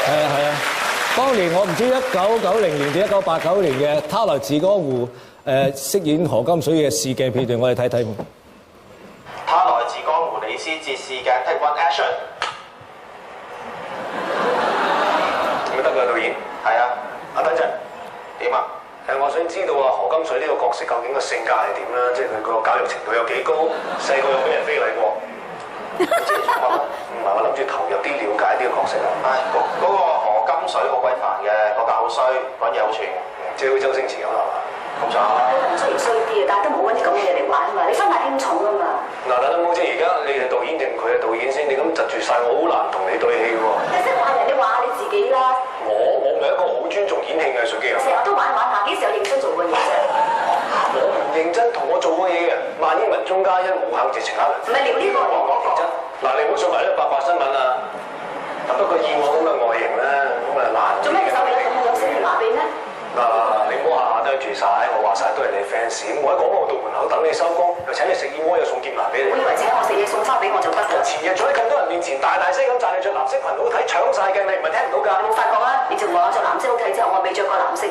係啊！當年我唔知1990年至1989年嘅《他來自江湖》飾演何金水嘅試鏡片段，我哋睇睇。他來自江湖，李思捷試鏡 Take One Action。咁得㗎，導演。係啊，等陣點啊？我想知道啊，何金水呢個角色究竟個性格係點啦？即係佢個教育程度有幾高？細個有俾人非禮過？唔係，我諗住投入啲了解呢個角色啊。唉，嗰個何金水好鬼煩嘅，個格好衰，講嘢好串，即係好似周星馳咁係嘛？咁上下啦。佢唔雖然衰啲啊，但係都冇揾啲咁嘅嘢嚟玩嘛，你分下輕重啊嘛。嗱，等等冇啫，而家你係導演定佢係導演先？你咁窒住晒，我好難同你對戲喎。你識話人，你話下你自己啦。我唔係一個好尊重演戲藝術嘅人。成日都玩下，幾時有認真做過嘢啫？我唔認真同我做過嘢嘅，萬英文中加一，無限直情下。唔係聊呢個，我認真。嗱，你唔好送埋呢個八卦新聞啊！不過以我咁嘅外形咧，咁啊難。做咩你手尾咁好識麻痹咩？嗱，你唔好下下都住晒，我話晒都係你 fans，我喺廣播道門口等你收工，又請你食燕窩，又送劍蘭俾你。我以為請我食嘢送花俾我就得㗎。前日仲喺咁多人面前大大聲咁讚你着藍色裙好睇，搶晒鏡，你唔係聽唔到㗎？你冇發覺啊？你仲話我着藍色好睇之後，我未着過藍色。